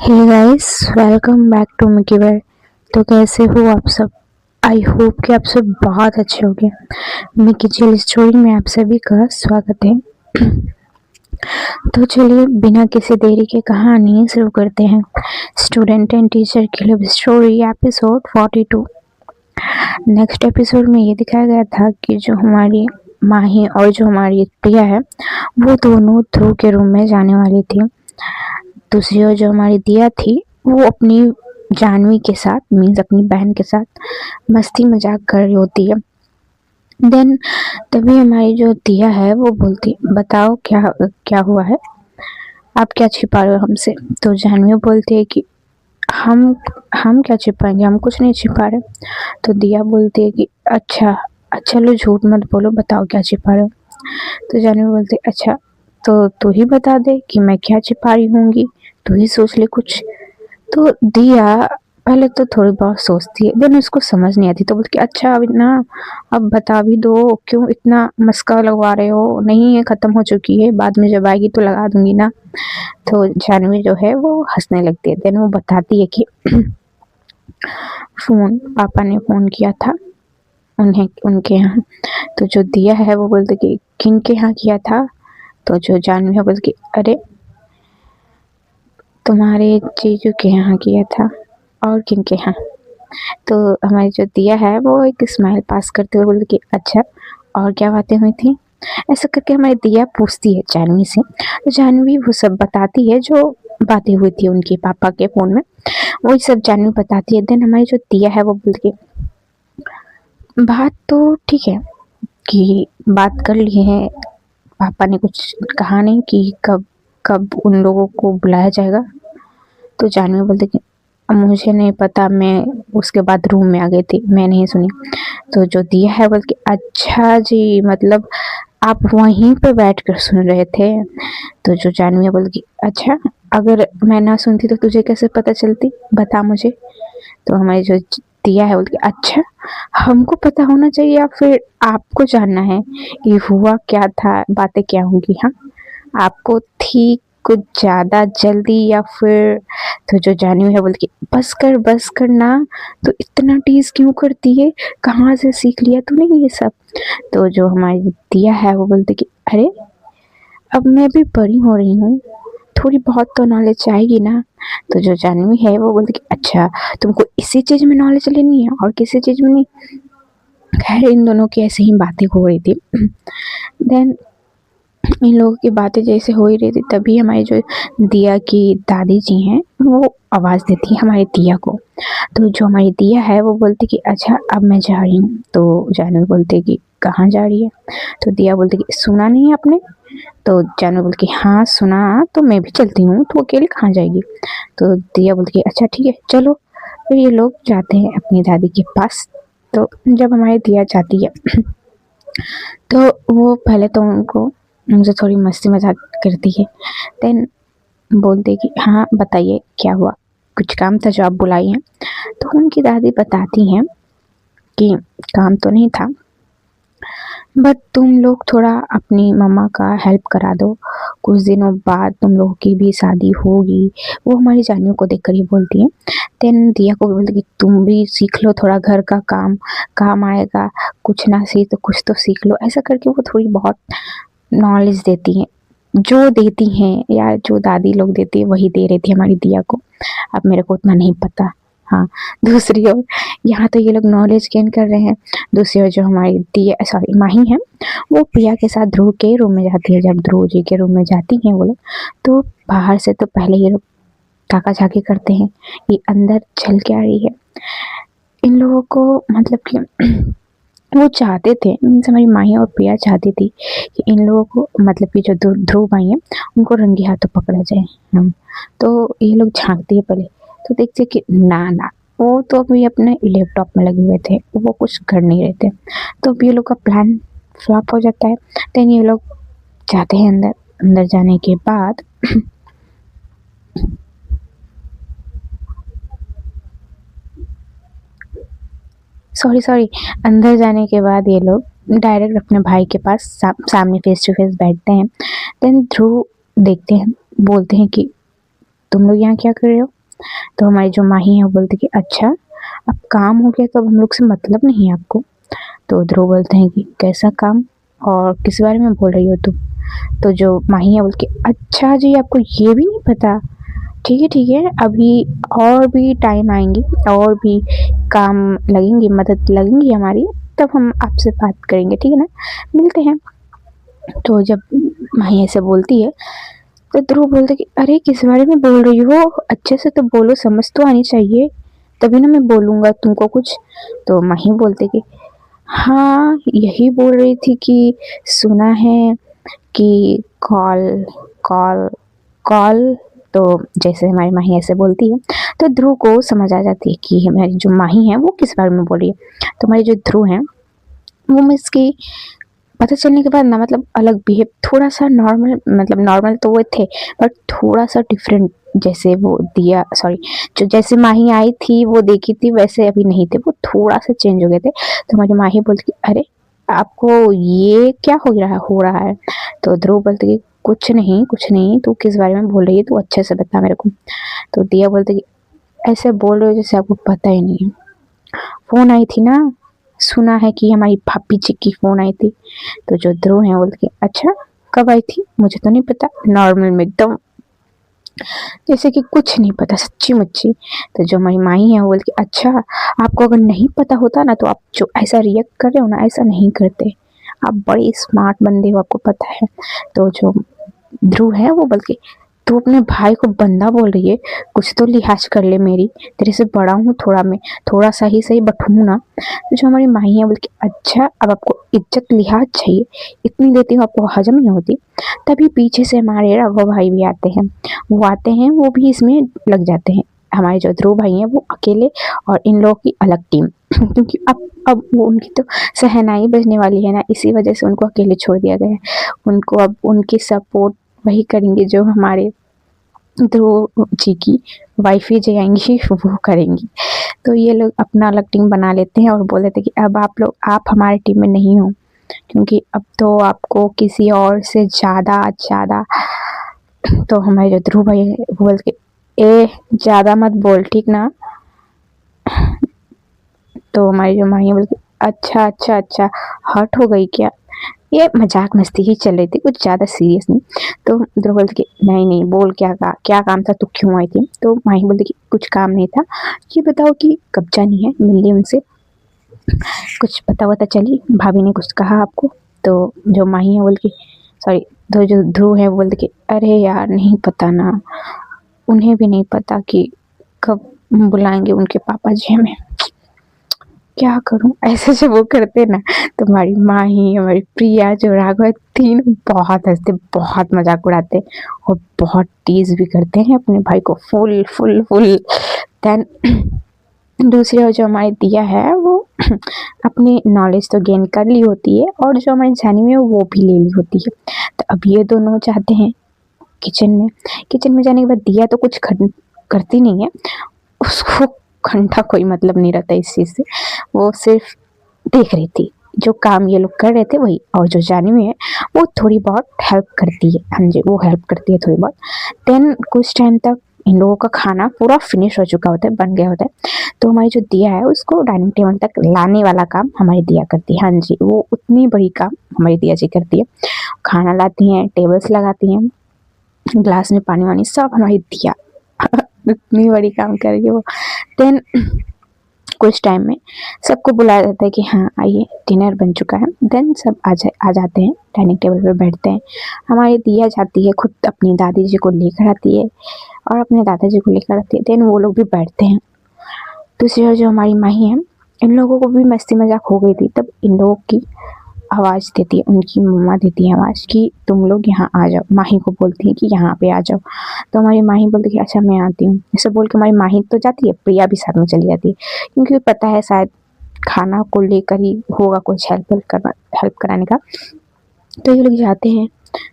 Hey guys, welcome back to Mickey Wear. तो कैसे हो आप सब? आई होप कि आप सब बहुत अच्छे होंगे। मिकी चिल स्टोरी में आप सभी का स्वागत है। तो चलिए बिना किसी देरी के कहानी शुरू करते हैं। स्टूडेंट एंड टीचर की love story episode 42। Next episode में ये दिखाया गया था कि जो हमारी माही और जो हमारी प्रिया है वो दोनों ध्रुव के रूम में जाने वाली थी। दूसरी ओर जो हमारी दिया थी वो अपनी जानवी के साथ मीन्स अपनी बहन के साथ मस्ती मजाक कर रही होती है। देन तभी हमारी जो दिया है वो बोलती बताओ क्या क्या हुआ है, आप क्या छिपा रहे हो हमसे। तो जानवी बोलती है कि हम क्या छिपाएंगे, हम कुछ नहीं छिपा रहे। तो दिया बोलती है कि अच्छा अच्छा लो झूठ मत बोलो, बताओ क्या छिपा रहे हो। तो जानवी बोलती है अच्छा तो तू ही बता दे कि मैं क्या छिपा रही होंगी, तू ही सोच ले कुछ। तो दिया पहले तो थोड़ी बहुत सोचती है, देन उसको समझ नहीं आती तो बोलती अच्छा अब ना, अब बता भी दो, क्यों इतना मस्का लगवा रहे हो, नहीं ये खत्म हो चुकी है, बाद में जब आएगी तो लगा दूंगी ना। तो जानवी जो है वो हंसने लगती है। देन वो बताती है कि फोन पापा ने फोन किया था उन्हें उनके यहाँ। तो जो दिया है वो बोलती कि किन के यहाँ किया था। तो जो जानवी है बोलती अरे तुम्हारे जीजू के यहाँ किया था। और किन के यहाँ। तो हमारी जो दिया है वो एक स्माइल पास करते हुए बोलती कि अच्छा और क्या बातें हुई थी। ऐसा करके हमारी दिया पूछती है जानवी से। तो जानवी वो सब बताती है जो बातें हुई थी उनके पापा के फोन में, वही सब जानवी बताती है। देन हमारी जो दिया है वो बोलती है बात तो ठीक है कि बात कर लिए है, पापा ने कुछ कहा नहीं कि कब कब उन लोगों को बुलाया जाएगा। तो जानवी बोलती कि मुझे नहीं पता, मैं उसके बाद रूम में आ गई थी, मैं नहीं सुनी। तो जो दिया है बोल के अच्छा जी, मतलब आप वहीं पे बैठ कर सुन रहे थे। तो जो जानवी बोल की अच्छा अगर मैं ना सुनती तो तुझे कैसे पता चलती, बता मुझे। तो हमारी जो दिया है बोलती अच्छा हमको पता होना चाहिए या फिर आपको जानना है कि हुआ क्या था, बातें क्या होंगी। हाँ आपको थी कुछ ज्यादा जल्दी या फिर। तो जो जानवी है बोलती बस कर ना, तो इतना टीज क्यों करती है, कहाँ से सीख लिया तूने ये सब। तो जो हमारी दिया है वो बोलती कि अरे अब मैं भी बड़ी हो रही हूँ, थोड़ी बहुत तो नॉलेज चाहिए ना। तो जो जानवी है वो बोलती कि अच्छा तुमको इसी चीज में नॉलेज लेनी है और किसी चीज में नहीं। खैर इन दोनों की ऐसे ही बातें हो रही थी। देन इन लोगों की बातें जैसे हो ही रही थी तभी हमारी जो दिया की दादी जी हैं वो आवाज़ देती है हमारी दिया को। तो जो हमारी दिया है वो बोलती कि अच्छा अब मैं जा रही हूँ। तो जानवी बोलती कि कहाँ जा रही है। तो दिया बोलती कि सुना नहीं आपने। तो जानवी बोलती कि हाँ सुना, तो मैं भी चलती हूँ, तो अकेले कहाँ जाएगी। तो दिया बोलती कि अच्छा ठीक है चलो। फिर ये लोग जाते हैं अपनी दादी के पास। तो जब हमारी दिया जाती है तो वो पहले तो उनसे थोड़ी मस्ती मजाक करती है। देन बोलते कि हाँ बताइए क्या हुआ, कुछ काम था जो आप बुलाई हैं। तो उनकी दादी बताती हैं कि काम तो नहीं था, बट तुम लोग थोड़ा अपनी मम्मा का हेल्प करा दो, कुछ दिनों बाद तुम लोगों की भी शादी होगी। वो हमारी जानियों को देखकर ही बोलती है। देन दिया को बोलती कि तुम भी सीख लो थोड़ा घर का काम, काम आएगा, कुछ ना सीख तो कुछ तो सीख लो। ऐसा करके वो थोड़ी बहुत नॉलेज देती हैं, जो देती हैं या जो दादी लोग देती है वही दे रही थी हमारी दिया को। अब मेरे को उतना नहीं पता। हाँ दूसरी ओर यहाँ तो ये लोग नॉलेज गेन कर रहे हैं। दूसरी ओर जो हमारी दिया सॉरी माही है वो प्रिया के साथ ध्रुव के रूम में जाती है। जब ध्रुव जी के रूम में जाती हैं वो लोग तो बाहर से तो पहले ये लोग ताका झाकी करते हैं कि अंदर चल के आ रही है। इन लोगों को मतलब कि वो चाहते थे, मीन्स हमारी माही और प्रिया चाहती थी कि इन लोगों को मतलब कि जो ध्रुव भाई हैं उनको रंगे हाथों पकड़ा जाए। हम तो ये लोग झांकते हैं पहले, तो देखते कि ना ना वो तो अभी अपने लैपटॉप में लगे हुए थे, वो कुछ कर नहीं रहे थे। तो अब ये लोग का प्लान फ्लॉप हो जाता है। देन ये लोग जाते हैं अंदर। अंदर जाने के बाद सॉरी अंदर जाने के बाद ये लोग डायरेक्ट अपने भाई के पास सामने फेस टू फेस बैठते हैं। देन ध्रुव देखते हैं, बोलते हैं कि तुम लोग यहाँ क्या कर रहे हो? तो हमारी जो माही है वो बोलती कि अच्छा, अब काम हो गया तो अब हम लोग से मतलब नहीं है आपको? तो ध्रुव बोलते हैं कि कैसा काम और किस बारे में बोल रही हो तुम? तो जो माही है बोलती अच्छा जी, आपको ये भी नहीं पता? ठीक है, अभी और भी टाइम आएंगी और भी काम लगेंगी, मदद लगेंगी हमारी, तब हम आपसे बात करेंगे, ठीक है ना, मिलते हैं। तो जब माही ऐसे बोलती है तो ध्रुव बोलते कि अरे किस बारे में बोल रही हो, अच्छे से तो बोलो, समझ तो आनी चाहिए, तभी ना मैं बोलूँगा तुमको कुछ। तो माही बोलते कि हाँ, यही बोल रही थी कि सुना है कि कॉल कॉल कॉल। तो जैसे हमारी माही ऐसे बोलती है तो ध्रुव को समझ आ जाती है कि हमारी जो माही है वो किस बारे में बोल रही है। तो हमारी जो ध्रुव है वो मिस की पता चलने के बाद ना मतलब अलग बिहेव, थोड़ा सा नॉर्मल, मतलब नॉर्मल तो वो थे बट थोड़ा सा डिफरेंट, जैसे वो दिया सॉरी जो जैसे माही आई थी वो देखी थी वैसे अभी नहीं थे, वो थोड़ा सा चेंज हो गए थे। तो हमारी माही बोलती अरे आपको ये क्या हो रहा है? तो ध्रुव बोलते कि कुछ नहीं, तू किस बारे में बोल रही है, तू अच्छे से बता मेरे को। तो दिया बोलते कि ऐसे बोल रहे हो जैसे आपको पता ही नहीं है, फोन आई थी ना, सुना है कि हमारी भाभी जी की फोन आई थी। तो जो ध्रुव है बोलते अच्छा, कब आई थी? मुझे तो नहीं पता, नॉर्मल में एकदम जैसे कि कुछ नहीं पता, सच्ची मुच्ची। तो जो हमारी माई है वो बोलती अच्छा, आपको अगर नहीं पता होता ना तो आप जो ऐसा रिएक्ट कर रहे हो ना, ऐसा नहीं करते, आप बड़े स्मार्ट बंदे हो, आपको पता है। तो जो ध्रुव है वो बल्कि तू अपने भाई को बंदा बोल रही है, कुछ तो लिहाज कर ले मेरी, तेरे से बड़ा हूँ थोड़ा, मैं थोड़ा सा ही सही बट हूँ ना। तो जो हमारी माही है बोलती अच्छा, अब आपको इज्जत लिहाज चाहिए, इतनी देती हूँ आपको हजम नहीं होती। तभी पीछे से हमारे राघव भाई भी आते हैं, वो भी इसमें लग जाते हैं। हमारे जो ध्रुव भाई हैं वो अकेले और इन लोगों की अलग टीम क्योंकि अब वो उनकी तो सहनाई बजने वाली है ना, इसी वजह से उनको अकेले छोड़ दिया गया है। उनको अब उनकी सपोर्ट वही करेंगे जो हमारे ध्रुव जी की वाइफी जो आएंगी वो करेंगी। तो ये लोग अपना अलग टीम बना लेते हैं और बोल देते हैं कि अब आप हमारे टीम में नहीं हो, क्योंकि अब तो आपको किसी और से ज़्यादा। तो हमारे जो ध्रुव भाई बोल के ए ज़्यादा मत बोल, ठीक ना? तो हमारी जो माही बोलती अच्छा, हर्ट हो गई क्या? ये मजाक मस्ती ही चल रही थी, कुछ ज़्यादा सीरियस नहीं। तो ध्रुव बोलती कि नहीं बोल, क्या काम था, तू क्यों आई थी? तो माही बोलती कि कुछ काम नहीं था, ये बताओ कि कब जानी है, मिल ली उनसे, कुछ पता चली, भाभी ने कुछ कहा आपको? तो जो माही है बोलती सॉरी, तो जो ध्रुव है बोलते कि अरे यार नहीं पता ना, उन्हें भी नहीं पता कि कब बुलाएंगे उनके पापा जी हमें, क्या करूं? ऐसे जब वो करते ना तो हमारी माही, हमारी प्रिया, जो राघव है, तीन बहुत हंसते, बहुत मजाक उड़ाते और बहुत टीज भी करते हैं अपने भाई को फुल फुल फुल। देन दूसरी ओर जो हमारी दिया है वो अपनी नॉलेज तो गेन कर ली होती है और जो हमारी जानी में वो भी ले ली होती है। तो अब ये दोनों चाहते हैं किचन में जाने के बाद दिया तो कुछ करती नहीं है, उसको घंटा कोई मतलब नहीं रहता इस चीज़ से, वो सिर्फ देख रही थी जो काम ये लोग कर रहे थे वही। और जो जानी में है वो थोड़ी बहुत हेल्प करती है, हाँ जी वो हेल्प करती है थोड़ी बहुत। देन कुछ टाइम तक इन लोगों का खाना पूरा फिनिश हो चुका होता है, बन गया होता है। तो हमारी जो दिया है उसको डाइनिंग टेबल तक लाने वाला काम हमारी दिया करती है, हाँ जी वो उतनी बड़ी काम हमारी दिया जी करती है। खाना लाती हैं, टेबल्स लगाती हैं, ग्लास में पानी वानी सब हमारी दिया इतनी बड़ी काम कर रही है वो। देन कुछ टाइम में सबको बुलाया जाता है कि हाँ आइए डिनर बन चुका है। देन सब आ जाते हैं, डाइनिंग टेबल पे बैठते हैं। हमारी दिया जाती है खुद अपनी दादी जी को लेकर आती है और अपने दादाजी को लेकर आती है। देन वो लोग भी बैठते हैं। दूसरी ओर जो हमारी माही है, इन लोगों को भी मस्ती मजाक हो गई थी, तब इन लोगों की आवाज़ देती है, उनकी मम्मा देती है आवाज़ कि तुम लोग यहाँ आ जाओ, माही को बोलती है कि यहाँ पे आ जाओ। तो हमारी माही बोलती है कि अच्छा मैं आती हूँ, ऐसे बोल के हमारी माही तो जाती है, प्रिया भी साथ में चली जाती है क्योंकि पता है शायद खाना को लेकर ही होगा कुछ हेल्प कराने का। तो ये लोग जाते हैं।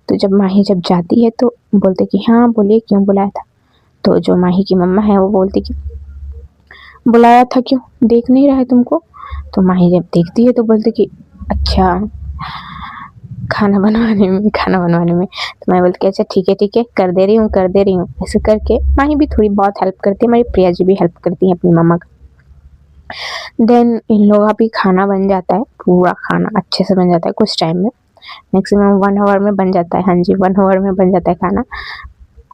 तो जब माही जब जाती है तो बोलते कि हाँ बोलिए क्यों बुलाया था? तो जो माही की मम्मा है वो बोलती कि बुलाया था क्यों, देख नहीं रहा है तुमको? तो माही जब देखती है तो बोलती कि अच्छा खाना बनवाने में। तो मैं बोलती अच्छा ठीक है कर दे रही हूँ ऐसे करके माही भी थोड़ी बहुत हेल्प करती है, हमारी प्रिया जी भी हेल्प करती हैं अपनी मम्मा का। देन इन लोगों का भी खाना बन जाता है, पूरा खाना अच्छे से बन जाता है कुछ टाइम में, मैक्सिमम 1 आवर में बन जाता है। हाँ जी 1 आवर में बन जाता है खाना।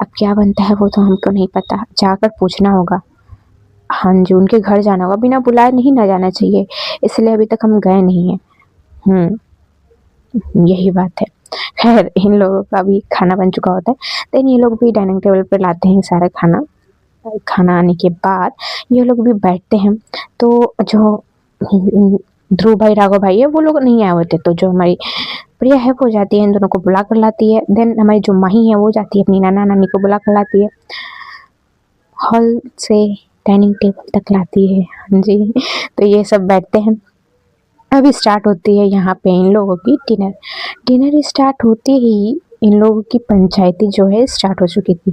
अब क्या बनता है वो तो हमको नहीं पता, जाकर पूछना होगा। हाँ जी उनके घर जाना होगा, बिना बुलाए नहीं ना जाना चाहिए, इसलिए अभी तक हम गए नहीं हैं। यही बात है। खैर इन लोगों का भी खाना बन चुका होता है, देन ये लोग भी डाइनिंग टेबल पर लाते हैं सारा खाना। खाना आने के बाद ये लोग भी बैठते हैं, तो जो ध्रुव भाई राघव भाई है वो लोग नहीं आए होते, तो जो हमारी प्रिया है वो जाती है इन दोनों को बुला कर लाती है। देन हमारी जो माही है वो जाती है अपनी नाना नानी को बुला कर लाती है, हॉल से डाइनिंग टेबल तक लाती है। हाँ जी तो ये सब बैठते हैं। अभी स्टार्ट होती है यहाँ पे इन लोगों की डिनर स्टार्ट होते ही इन लोगों की पंचायती जो है स्टार्ट हो चुकी थी।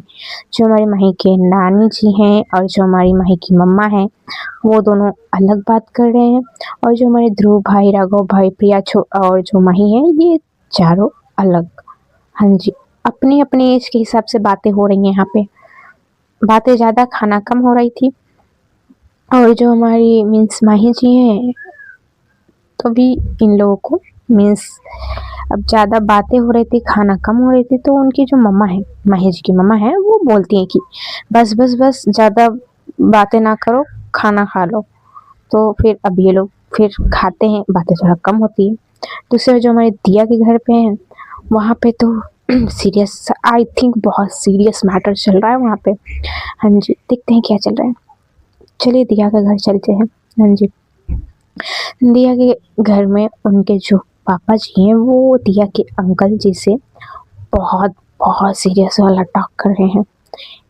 जो हमारी माही के नानी जी हैं और जो हमारी माही की मम्मा हैं वो दोनों अलग बात कर रहे हैं, और जो हमारे ध्रुव भाई राघव भाई प्रिया और जो माही है ये चारों अलग। हाँ जी अपने अपने एज के हिसाब से बातें हो रही हैं यहाँ पे, बातें ज़्यादा खाना कम हो रही थी। और जो हमारी मीन्स माही जी हैं तो भी इन लोगों को मीन्स अब ज़्यादा बातें हो रही थी खाना कम हो रही थी, तो उनकी जो मम्मा है माही जी की मम्मा है वो बोलती हैं कि बस बस बस ज़्यादा बातें ना करो खाना खा लो। तो फिर अब ये लोग फिर खाते हैं, बातें थोड़ा कम होती है। दूसरे जो हमारे दिया के घर पे हैं वहाँ पे तो सीरियस आई थिंक बहुत सीरियस मैटर चल रहा है वहाँ पे। हाँ जी देखते हैं क्या चल रहा है, चलिए दिया का घर चलते हैं। हाँ जी दिया के घर में उनके जो पापा जी हैं वो दिया के अंकल जी से बहुत बहुत सीरियस वाला टॉक कर रहे हैं,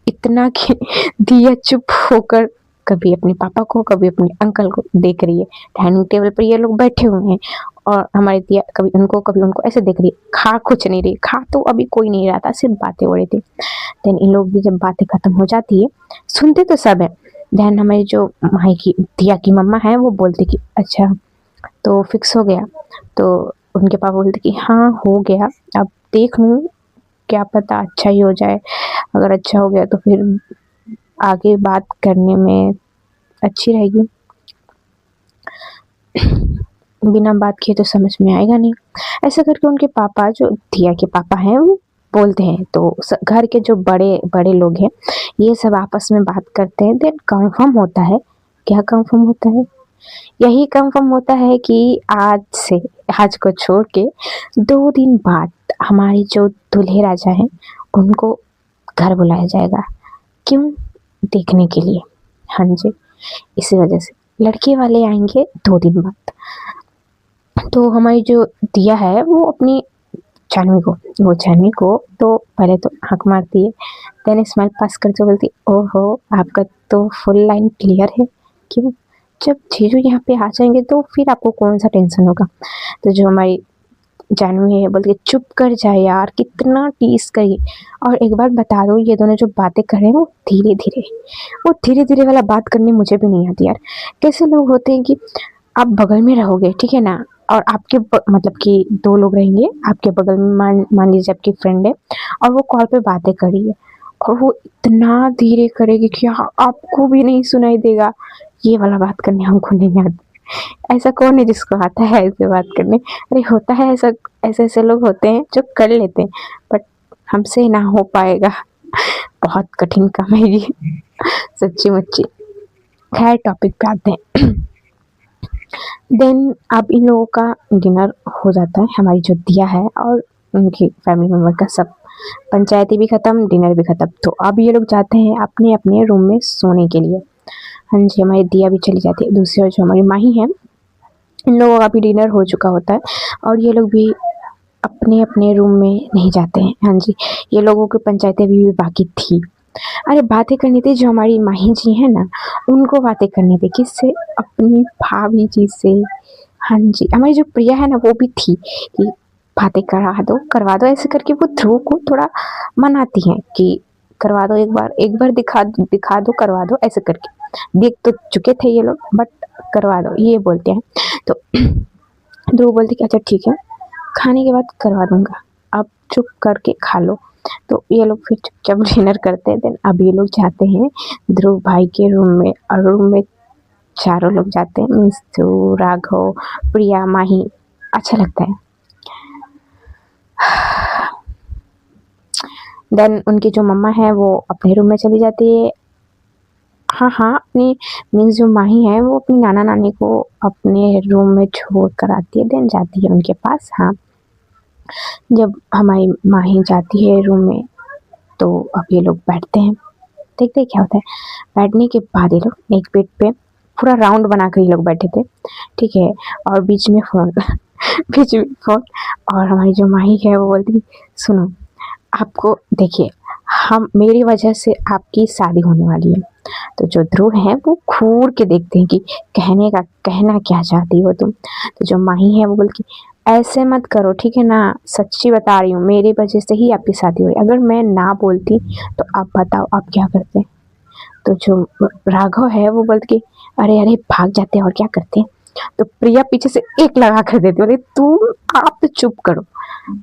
इतना कि दिया चुप होकर कभी अपने पापा को कभी अपने अंकल को देख रही है। डाइनिंग टेबल पर ये लोग बैठे हुए हैं और हमारी दिया कभी उनको ऐसे देख रही है, खा कुछ नहीं रही, खा तो अभी कोई नहीं रहा था, सिर्फ बातें हो रही थी। देन इन लोग भी जब बातें खत्म हो जाती है, सुनते तो सब है, देन हमारी जो माही की दिया की मम्मा है वो बोलती कि अच्छा तो फिक्स हो गया। तो उनके पापा बोलते कि हाँ हो गया, अब देख लूँ क्या पता अच्छा ही हो जाए, अगर अच्छा हो गया तो फिर आगे बात करने में अच्छी रहेगी, बिना बात किए तो समझ में आएगा नहीं। ऐसा करके उनके पापा जो दिया के पापा हैं वो बोलते हैं, तो घर के जो बड़े बड़े लोग हैं ये सब आपस में बात करते हैं। देन कंफर्म होता है, क्या कंफर्म होता है, यही कंफर्म होता है कि आज को छोड़ के 2 दिन बाद हमारे जो दूल्हे राजा हैं उनको घर बुलाया जाएगा। क्यों? देखने के लिए। हाँ जी इसी वजह से लड़के वाले आएंगे 2 दिन बाद। तो हमारी जो दिया है वो अपनी जानवी को तो पहले तो हक मारती है, देन स्माइल पास करते बोलती ओहो आपका तो फुल लाइन क्लियर है। क्यों? जब जीजू यहाँ पे आ जाएंगे तो फिर आपको कौन सा टेंशन होगा। तो जो हमारी जानवी है बोलती चुप कर जाए यार, कितना टीस करिए, और एक बार बता दो ये दोनों जो बातें कर रहे हैं वो धीरे धीरे वाला बात करनी मुझे भी नहीं आती यार। कैसे लोग होते हैं कि आप बगल में रहोगे ठीक है ना, और आपके मतलब कि 2 लोग रहेंगे आपके बगल में, मान लीजिए आपकी फ्रेंड है और वो कॉल पे बातें कर रही है और वो इतना धीरे करेगी कि आपको भी नहीं सुनाई देगा। ये वाला बात करने हमको नहीं आती। ऐसा कौन है जिसको आता है ऐसे बात करने? अरे होता है ऐसा, ऐसे लोग होते हैं जो कर लेते हैं, बट हमसे ना हो पाएगा, बहुत कठिन काम है ये सच्ची मुच्ची। खैर टॉपिक पे आते हैं। देन अब इन लोगों का डिनर हो जाता है, हमारी जो दिया है और उनकी फैमिली मेम्बर का सब, पंचायती भी ख़त्म डिनर भी ख़त्म। तो अब ये लोग जाते हैं अपने अपने रूम में सोने के लिए। हाँ जी हमारी दिया भी चली जाती है। दूसरी ओर जो हमारी माही है इन लोगों का भी डिनर हो चुका होता है और ये लोग भी अपने अपने रूम में नहीं जाते हैं। हाँ जी ये लोगों की पंचायतें भी बाकी थी, अरे बातें करनी थी जो हमारी माही जी है ना उनको बातें करनी थी, किससे? अपनी भाभी जी से। हाँ जी हमारी जो प्रिया है ना वो भी थी कि बातें करवा दो ऐसे करके वो ध्रुव को थोड़ा मनाती हैं कि करवा दो, एक बार दिखा दो करवा दो ऐसे करके। देख तो चुके थे ये लोग, बट करवा दो ये बोलते हैं। तो ध्रुव बोलते कि अच्छा ठीक है खाने के बाद करवा दूंगा, अब चुप करके खा लो। तो ये लोग फिर चुपचाप डिनर करते हैं। देन अब ये लोग जाते हैं ध्रुव भाई के रूम में, और रूम में चारों लोग जाते हैं, मीन्स ध्रुव, राघव, प्रिया, माही। अच्छा लगता है। देन उनकी जो मम्मा है वो अपने रूम में चली जाती है। हाँ हाँ, अपनी मीन्स जो माही है वो अपनी नाना नानी को अपने रूम में छोड़ कर आती है, देन जाती है उनके पास। हाँ, जब हमारी माही जाती है रूम में तो अब ये लोग बैठते हैं, देखते हैं क्या होता है। बैठने के बाद ये लोग एक बेड पे पूरा राउंड बनाकर ये लोग बैठे थे, ठीक है, और बीच में फ़ोन बीच में फ़ोन। और हमारी जो माही है वो बोलती, सुनो, आपको देखिए, हम मेरी वजह से आपकी शादी होने वाली है। तो जो ध्रुव है वो घूर के देखते हैं कि कहना क्या चाहती हो तुम। तो जो माही है वो बोलती, ऐसे मत करो, ठीक है ना, सच्ची बता रही हूँ, मेरी वजह से ही आपकी शादी हुई। अगर मैं ना बोलती तो आप बताओ आप क्या करते। तो जो राघव है वो बोलते कि अरे अरे भाग जाते हैं और क्या करते हैं। तो प्रिया पीछे से एक लगा कर देती, बोले तू, आप तो चुप करो।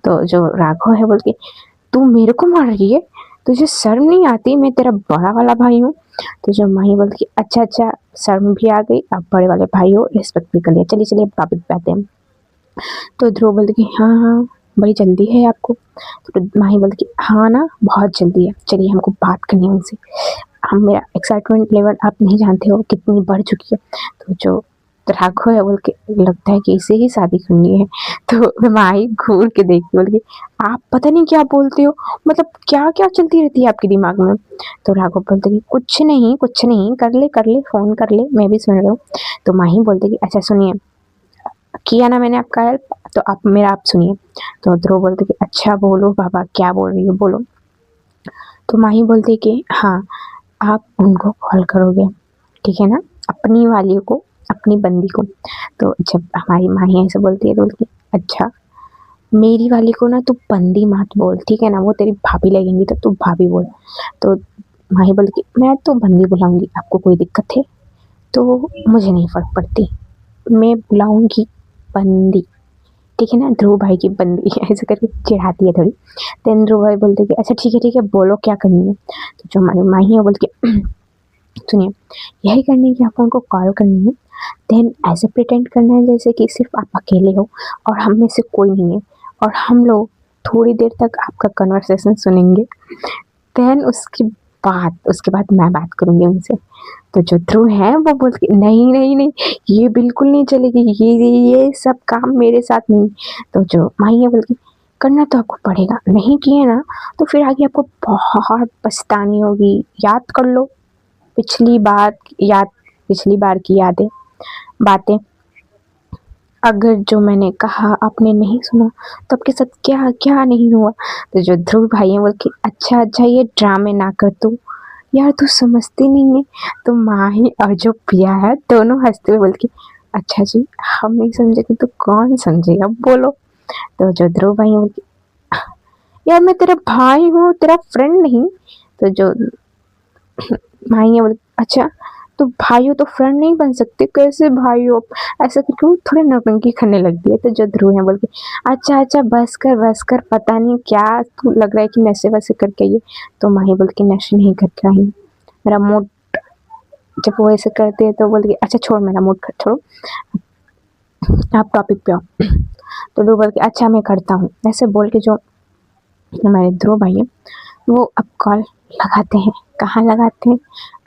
तो जो राघव है बोल के, तू मेरे को मार रही है, तुझे शर्म नहीं आती, मैं तेरा बड़ा वाला भाई हूँ। तो जो माही बोलती अच्छा अच्छा, शर्म भी आ गई, अब बड़े वाले भाई हो, रिस्पेक्ट भी कर लिया, चलिए चलिए टॉपिक पे आते हैं। तो ध्रुव बोलते कि हाँ हाँ, बड़ी जल्दी है आपको। तो माही बोलती कि हाँ ना, बहुत जल्दी है, चलिए हमको बात करनी है उनसे। हम मेरा एक्साइटमेंट लेवल आप नहीं जानते हो कितनी बढ़ चुकी है। तो जो राघव है बोल के, लगता है कि इसे ही शादी करनी है। तो माही घूर के देखती बोल के, आप पता नहीं क्या बोलते हो, मतलब क्या क्या चलती रहती है आपके दिमाग में। तो राघव बोलते कि कुछ नहीं कुछ नहीं, कर ले फ़ोन कर ले, मैं भी सुन रहा हूँ। तो माही बोलते कि अच्छा सुनिए, किया ना मैंने आपका हेल्प, तो आप मेरा आप सुनिए। तो ध्रुव बोलते कि अच्छा बोलो बाबा, क्या बोल रही हो बोलो। तो माही बोलती कि हाँ, आप उनको कॉल करोगे, ठीक है ना, अपनी वाली को, अपनी बंदी को। तो जब हमारी माही ऐसे बोलती है तो बोलती अच्छा, मेरी वाली को ना तू बंदी मत बोल, ठीक है ना, वो तेरी भाभी लगेंगी तो तू भाभी बोल। तो माही बोलती मैं तो बंदी बुलाऊंगी, आपको कोई दिक्कत है? तो मुझे नहीं फ़र्क पड़ती, मैं बुलाऊंगी बंदी, ठीक है ना, ध्रुव भाई की बंदी। ऐसे करके चिढ़ाती है थोड़ी। देन ध्रुव भाई बोलते कि अच्छा ठीक है, बोलो क्या करनी है। तो जो हमारी माही है बोलती सुनिए, यही करनी है कि आपको उनको कॉल करनी है, देन ऐसे प्रिटेंड करना है जैसे कि सिर्फ आप अकेले हो और हम में से कोई नहीं है, और हम लोग थोड़ी देर तक आपका कन्वर्सेशन सुनेंगे, देन उसके बाद मैं बात करूँगी उनसे। तो जो ध्रुव है वो बोलती नहीं नहीं नहीं, ये बिल्कुल नहीं चलेगी, ये सब काम मेरे साथ नहीं। तो जो माही है बोलती करना तो आपको पड़ेगा, नहीं किए ना तो फिर आगे आपको बहुत पछतानी होगी, याद कर लो पिछली बार की यादें, बातें। अगर जो मैंने कहा आपने नहीं सुना तो आपके साथ क्या क्या नहीं हुआ। तो जो ध्रुव भाई है बोल के अच्छा अच्छा, ये ड्रामे ना कर तू, यार तू समझती नहीं है। तो माही और जो प्रिया है दोनों हंसते हुए बोल के अच्छा जी, हम नहीं समझेंगे तो कौन समझेगा, बोलो। तो जो ध्रुव भाई है बोल के यार मैं तेरा भाई हूँ, तेरा फ्रेंड नहीं। तो जो भाई है बोले अच्छा, तो भाई हो तो फ्रेंड नहीं बन सकते, कैसे भाई हो, ऐसा करके वो थोड़े नौटंकी करने लगती है। तो जो ध्रुव है बोल के अच्छा अच्छा, बस कर, पता नहीं क्या तू लग रहा है कि नशे वैसे करके आई है। तो माही बोल के नशे नहीं करके आई हूँ, मेरा मूड, जब वो ऐसे करते हैं तो बोल के अच्छा छोड़, मेरा मूड छोड़ो, आप टॉपिक पे आओ। तो ध्रुव बोल के अच्छा मैं करता हूँ, ऐसे बोल के जो हमारे ध्रुव भाई है वो अब कॉल लगाते हैं। कहाँ लगाते हैं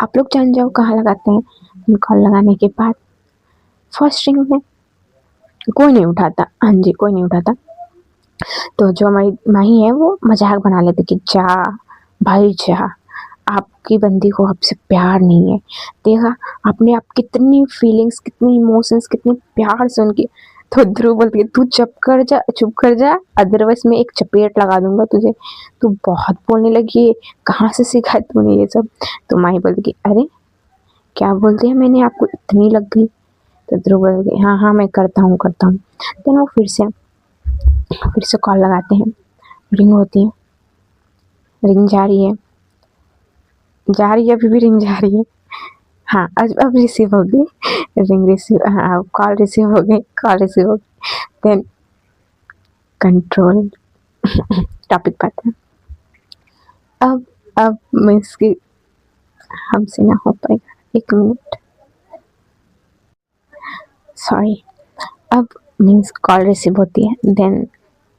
आप लोग जान जाओ, कहाँ लगाते हैं। कॉल लगाने के बाद फर्स्ट रिंग में कोई नहीं उठाता, हाँ जी कोई नहीं उठाता। तो जो हमारी माही है वो मजाक बना लेती कि जा भाई जा, आपकी बंदी को आपसे प्यार नहीं है, देखा आपने, आप कितनी फीलिंग्स, कितनी इमोशंस, कितनी प्यार से उनकी। तो ध्रुव बोलती है तू चुप कर जा, अदरवाइज मैं एक चपेट लगा दूंगा तुझे, तू बहुत बोलने लगी है, कहाँ से सीखा है तूने ये सब। तो माही बोलती कि अरे क्या बोलते हैं, मैंने आपको इतनी लग गई। तो ध्रुव बोलती हाँ हाँ मैं करता हूँ। देन वो फिर से कॉल लगाते हैं, रिंग होती है, रिंग जा रही है, अभी भी रिंग जा रही है। हाँ अब रिसीव हो गई, रिंग रिसीव, हाँ कॉल रिसीव हो गई, देन कंट्रोल टॉपिक पर आते हैं। अब मीन्स कि हमसे ना हो पाएगा, 1 मिनट, सॉरी। अब मीन्स कॉल रिसीव होती है, देन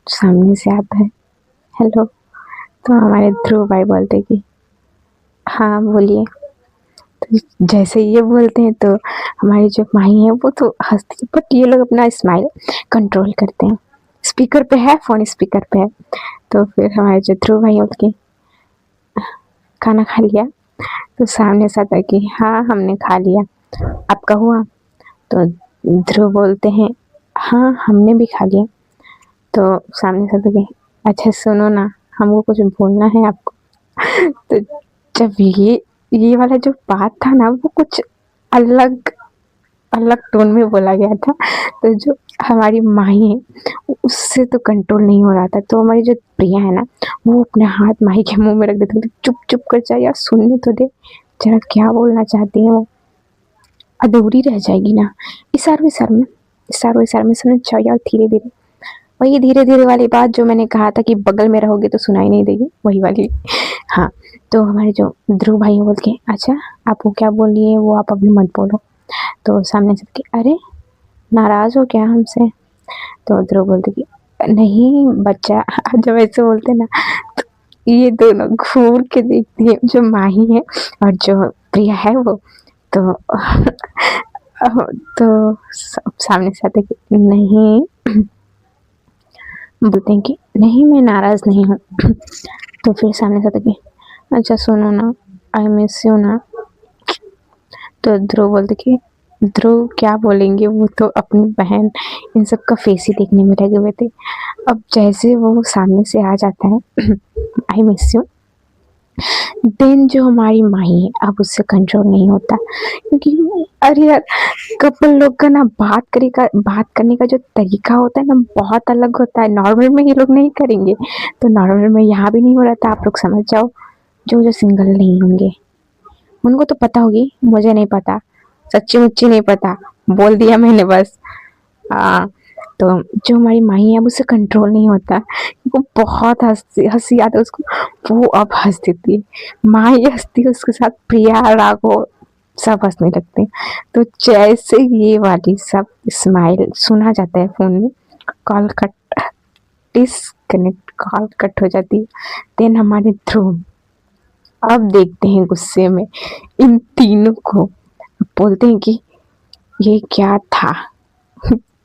सामने से आता है हेलो, तो हमारे ध्रुव भाई बोलते कि हाँ बोलिए। तो जैसे ये बोलते हैं तो हमारी जो माही है वो तो हंसती है, बट ये लोग अपना स्माइल कंट्रोल करते हैं। स्पीकर पे है, फ़ोन स्पीकर पे है। तो फिर हमारे जो ध्रुव भाई बोलते कि खाना खा लिया, तो सामने से आता है कि हाँ हमने खा लिया, आपका हुआ? तो ध्रुव बोलते हैं हाँ हमने भी खा लिया। तो सामने से आता है कि अच्छा सुनो ना, हमको कुछ बोलना है आपको। तो जब ये वाला जो बात था ना वो कुछ अलग अलग टोन में बोला गया था, तो जो हमारी माही है उससे तो कंट्रोल नहीं हो रहा था। तो हमारी जो प्रिया है ना वो अपने हाथ माही के मुंह में रख देती थी, चुप चुप कर जा यार, सुनने तो दे जरा क्या बोलना चाहती है, वो अधूरी रह जाएगी ना। इशारों में सुनो, जाओ यार धीरे धीरे। वही धीरे धीरे वाली बात जो मैंने कहा था कि बगल में रहोगे तो सुनाई नहीं देगी, वही वाली। हाँ, तो हमारे जो ध्रुव भाई बोल के अच्छा आप वो क्या बोल रही है वो आप अभी मत बोलो। तो सामने से कि अरे नाराज हो क्या हमसे? तो ध्रुव बोलते कि नहीं बच्चा, जब ऐसे बोलते ना तो ये दोनों घूर के देखती है, जो माही है और जो प्रिया है वो। तो तो सामने से आते कि नहीं, बोलते हैं कि नहीं मैं नाराज नहीं हूँ। तो फिर सामने से आते कि अच्छा सुनो ना, आई मिस यू ना। तो ध्रुव बोलते कि ध्रुव क्या बोलेंगे, वो तो अपनी बहन इन सब का फेस ही देखने में लगे हुए थे। अब जैसे वो सामने से आ जाता है आई मिस यू, देन जो हमारी माही है अब उससे कंट्रोल नहीं होता, क्योंकि अरे यार कपल लोग का ना बात करने का जो तरीका होता है ना बहुत अलग होता है। नॉर्मल में ये लोग नहीं करेंगे, तो नॉर्मल में यहाँ भी नहीं हो रहा था। आप लोग समझ जाओ, जो सिंगल नहीं होंगे उनको तो पता होगी, मुझे नहीं पता, सच्ची मुच्ची नहीं पता, बोल दिया मैंने बस। तो जो हमारी माही है अब उससे कंट्रोल नहीं होता, वो बहुत हंसी आता है उसको, वो अब हंस देती है। माही हंसती है उसके साथ, प्रिया राघव सब हंसने लगते हैं। तो जैसे ये वाली सब स्माइल सुना जाता है फोन में, call cut, disconnect, call cut हो जाती है। देन हमारे ध्रुव अब देखते हैं गुस्से में इन तीनों को, बोलते हैं कि ये क्या था।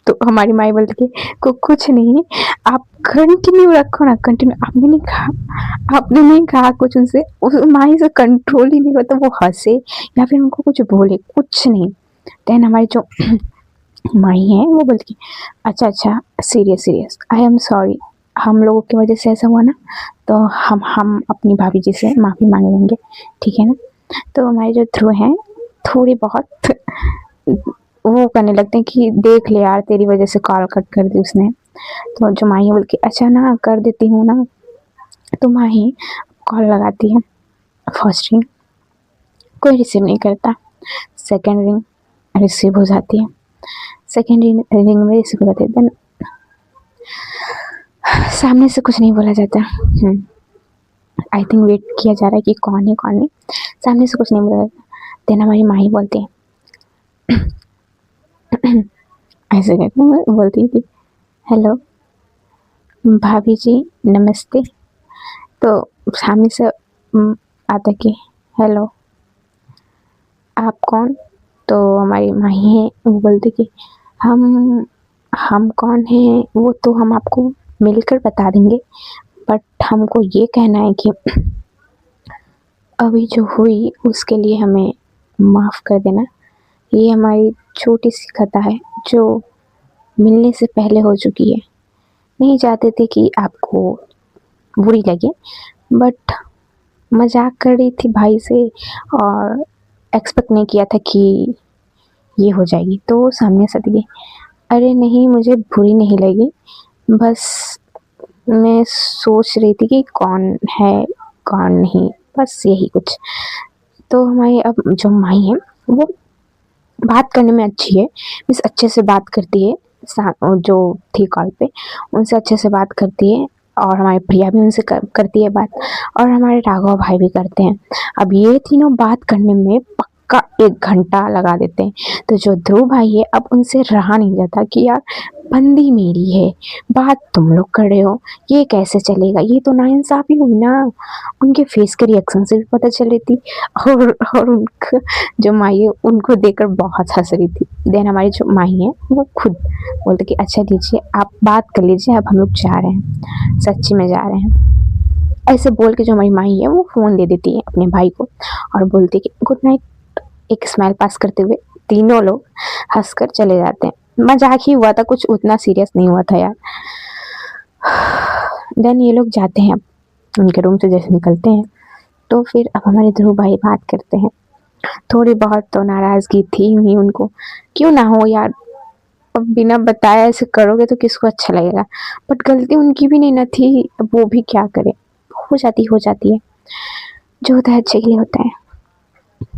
तो हमारी माई बोलती है कुछ नहीं, आप कंटिन्यू रखो ना, कंटिन्यू। आपने नहीं कहा कुछ उनसे, उस माई से कंट्रोल ही नहीं होता, वो हंसे या फिर उनको कुछ बोले, कुछ नहीं। देन हमारी जो माई है वो बोलती अच्छा सीरियस, आई एम सॉरी, हम लोगों की वजह से ऐसा हुआ ना, तो हम अपनी भाभी जी से माफ़ी मांग लेंगे, ठीक है ना। तो हमारे जो ध्रुव हैं थोड़ी बहुत वो करने लगते हैं कि देख ले यार तेरी वजह से कॉल कट कर दी उसने। तो जो माही बोल के अच्छा ना कर देती हूँ ना, तो माही कॉल लगाती है। फर्स्ट रिंग, कोई रिसीव नहीं करता। सेकेंड रिंग, रिसीव हो जाती है। सेकेंड रिंग में रिसीव हो जाती है, देन सामने से कुछ नहीं बोला जाता। आई थिंक वेट किया जा रहा है कि कौन है कौन नहीं, सामने से कुछ नहीं बोला जाता। देन हमारी माही बोलती है ऐसे करके बोलती थी हेलो भाभी जी नमस्ते। तो सामने से आता कि हेलो आप कौन? तो हमारी माही है वो बोलती कि हम कौन हैं वो तो हम आपको मिलकर बता देंगे, बट हमको ये कहना है कि अभी जो हुई उसके लिए हमें माफ़ कर देना। ये हमारी छोटी सी खता है जो मिलने से पहले हो चुकी है। नहीं चाहते थे कि आपको बुरी लगे, बट मजाक कर रही थी भाई से और एक्सपेक्ट नहीं किया था कि ये हो जाएगी। तो सामने से थी अरे नहीं मुझे बुरी नहीं लगी, बस मैं सोच रही थी कि कौन है कौन नहीं, बस यही कुछ। तो हमारी अब जो माई है वो बात करने में अच्छी है, मिस अच्छे से बात करती है, जो थी कॉल पे उनसे अच्छे से बात करती है, और हमारी प्रिया भी उनसे करती है बात, और हमारे राघव भाई भी करते हैं। अब ये तीनों बात करने में पक्का 1 घंटा लगा देते हैं। तो जो ध्रुव भाई है, अब उनसे रहा नहीं जाता कि यार बंदी मेरी है, बात तुम लोग कर रहे हो, ये कैसे चलेगा, ये तो नाइंसाफी हुई ना। उनके फेस के रिएक्शन से भी पता चल रही थी, और उनका जो माही है उनको देखकर बहुत हंस रही थी। देन हमारी जो माही है वो खुद बोलते कि अच्छा लीजिए, आप बात कर लीजिए, अब हम लोग जा रहे हैं, सच्ची में जा रहे हैं। ऐसे बोल के जो हमारी माही है वो फ़ोन दे देती है अपने भाई को, और बोलती है कि गुड नाइट। एक स्माइल पास करते हुए तीनों लोग हंसकर चले जाते हैं। मजाक ही हुआ था, कुछ उतना सीरियस नहीं हुआ था यार। देन ये लोग जाते हैं, अब उनके रूम से जैसे निकलते हैं तो फिर अब हमारे ध्रुव भाई बात करते हैं। थोड़ी बहुत तो नाराज़गी थी ही उनको, क्यों ना हो यार, अब बिना बताए ऐसे करोगे तो किसको अच्छा लगेगा। बट गलती उनकी भी नहीं ना थी, अब वो भी क्या करे, हो जाती है, जो होता है अच्छे के लिए होता है।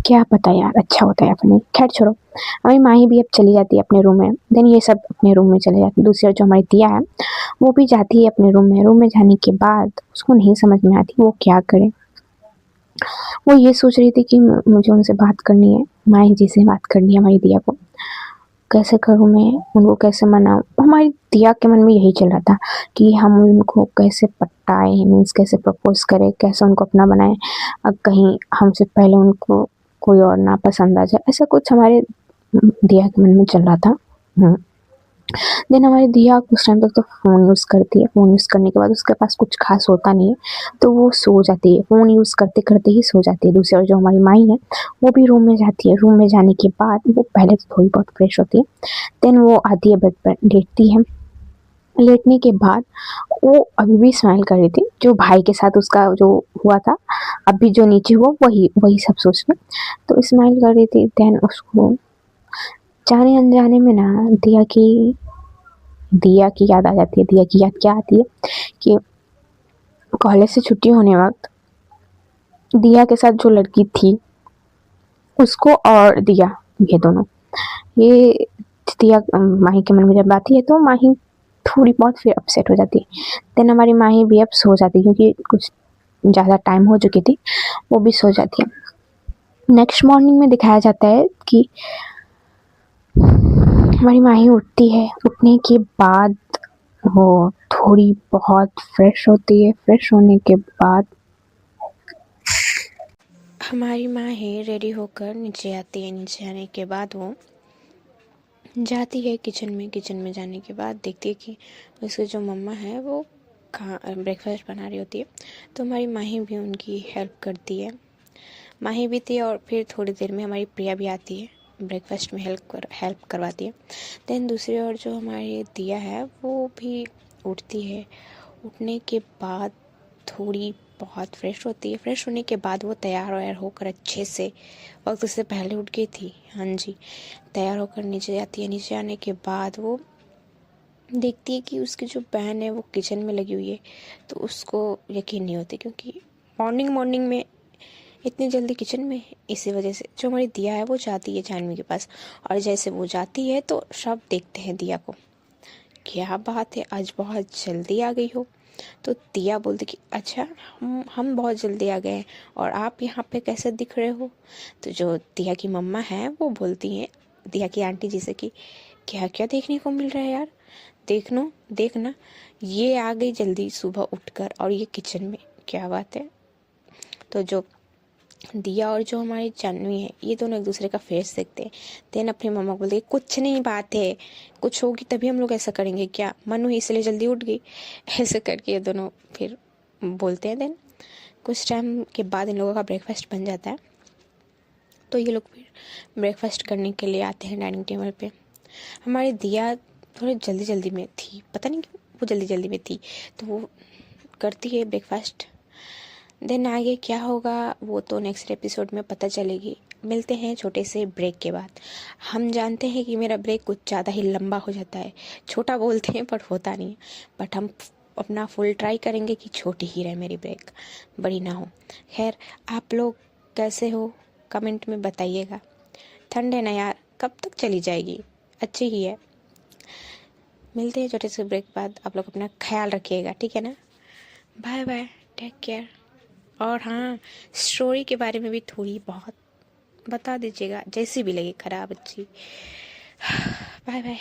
क्या पता यार अच्छा होता है अपने, खैर छोड़ो। हमारी माही भी अब चली जाती है अपने रूम में। देन ये सब अपने रूम में चले जाते हैं। दूसरी ओर जो हमारी दिया है वो भी जाती है अपने रूम में। रूम में जाने के बाद उसको नहीं समझ में आती वो क्या करे। वो ये सोच रही थी कि मुझे उनसे बात करनी है, माही जी से बात करनी है हमारी दिया को। कैसे करूँ मैं, उनको कैसे मनाऊँ? हमारी दिया के मन में यही चल रहा था कि हम उनको कैसे पटाएँ, मीन्स कैसे प्रपोज़ करें, कैसे उनको अपना बनाएँ। अब कहीं हमसे पहले उनको कोई और ना पसंद आ जाए, ऐसा कुछ हमारे दिया के मन में चल रहा था। देन हमारी दिया कुछ टाइम तक तो फ़ोन यूज़ करती है। फ़ोन यूज़ करने के बाद उसके पास कुछ ख़ास होता नहीं है, तो वो सो जाती है। फ़ोन यूज़ करते-करते ही सो जाती है। दूसरी ओर जो हमारी माई है, वो भी रूम में जाती है। रूम में जाने के बाद वो पहले तो थोड़ी बहुत फ्रेश होती है, देन वो आती है बेड पर लेटती है। लेटने के बाद वो अभी भी स्माइल कर रही थी, जो भाई के साथ उसका जो हुआ था, अभी जो नीचे हुआ वही वही सब सोच के तो स्माइल कर रही थी। देन उसको जाने-अनजाने में ना दिया की याद आ जाती है। दिया की याद क्या आती है कि कॉलेज से छुट्टी होने वक़्त दिया के साथ जो लड़की थी, उसको और दिया, ये दोनों, ये दिया माही के मन में जब आती है तो माही थोड़ी बहुत फिर अपसेट हो जाती है। देन हमारी माही भी अब सो जाती है क्योंकि कुछ ज़्यादा टाइम हो चुकी थी, वो भी सो जाती है। नेक्स्ट मॉर्निंग में दिखाया जाता है कि हमारी माही उठती है। उठने के बाद वो थोड़ी बहुत फ्रेश होती है। फ्रेश होने के बाद हमारी माँ है रेडी होकर नीचे आती है। नीचे आने के बाद वो जाती है किचन में। किचन में जाने के बाद देखती है कि उसकी जो मम्मा है वो ब्रेकफास्ट बना रही होती है। तो हमारी माही भी उनकी हेल्प करती है। माही भी थी और फिर थोड़ी देर में हमारी प्रिया भी आती है, ब्रेकफास्ट में हेल्प करवाती है। देन दूसरी ओर जो हमारी दिया है वो भी उठती है। उठने के बाद थोड़ी बहुत फ्रेश होती है। फ्रेश होने के बाद वो तैयार वैयार होकर अच्छे से, वक्त उससे पहले उठ गई थी, हाँ जी, तैयार होकर नीचे जाती है। नीचे आने के बाद वो देखती है कि उसकी जो बहन है वो किचन में लगी हुई है। तो उसको यकीन नहीं होती क्योंकि मॉर्निंग में इतनी जल्दी किचन में, इसी वजह से जो हमारी दिया है वो जाती है जानवी के पास। और जैसे वो जाती है तो सब देखते हैं दिया को, क्या बात है आज बहुत जल्दी आ गई हो। तो दिया बोलती कि अच्छा हम बहुत जल्दी आ गए हैं और आप यहाँ पे कैसे दिख रहे हो। तो जो दिया की मम्मा है वो बोलती हैं दिया की आंटी जी से कि क्या क्या देखने को मिल रहा है यार, देखना ये आ गई जल्दी सुबह उठकर और ये किचन में, क्या बात है। तो जो दिया और जो हमारी जानवी है ये दोनों एक दूसरे का फेस देखते हैं। देन अपनी मम्मा को बोलते हैं कुछ नहीं बात है, कुछ होगी तभी हम लोग ऐसा करेंगे क्या, मनु ही इसलिए जल्दी उठ गई। ऐसे करके ये दोनों फिर बोलते हैं। देन कुछ टाइम के बाद इन लोगों का ब्रेकफास्ट बन जाता है। तो ये लोग फिर ब्रेकफास्ट करने के लिए आते हैं डाइनिंग टेबल पे। हमारी दिया थोड़ी जल्दी में थी, पता नहीं क्यों वो जल्दी में थी, तो वो करती है ब्रेकफास्ट। देन आगे क्या होगा वो तो नेक्स्ट एपिसोड में पता चलेगी। मिलते हैं छोटे से ब्रेक के बाद। हम जानते हैं कि मेरा ब्रेक कुछ ज़्यादा ही लंबा हो जाता है, छोटा बोलते हैं पर होता नहीं है। बट हम अपना फुल ट्राई करेंगे कि छोटी ही रहे मेरी ब्रेक, बड़ी ना हो। खैर आप लोग कैसे हो कमेंट में बताइएगा। ठंड है ना यार, कब तक चली जाएगी, अच्छी ही है। मिलते हैं छोटे से ब्रेक बाद। आप लोग अपना ख्याल रखिएगा, ठीक है ना। Bye bye, take care. और हाँ, स्टोरी के बारे में भी थोड़ी बहुत बता दीजिएगा, जैसी भी लगे, खराब अच्छी। Bye bye.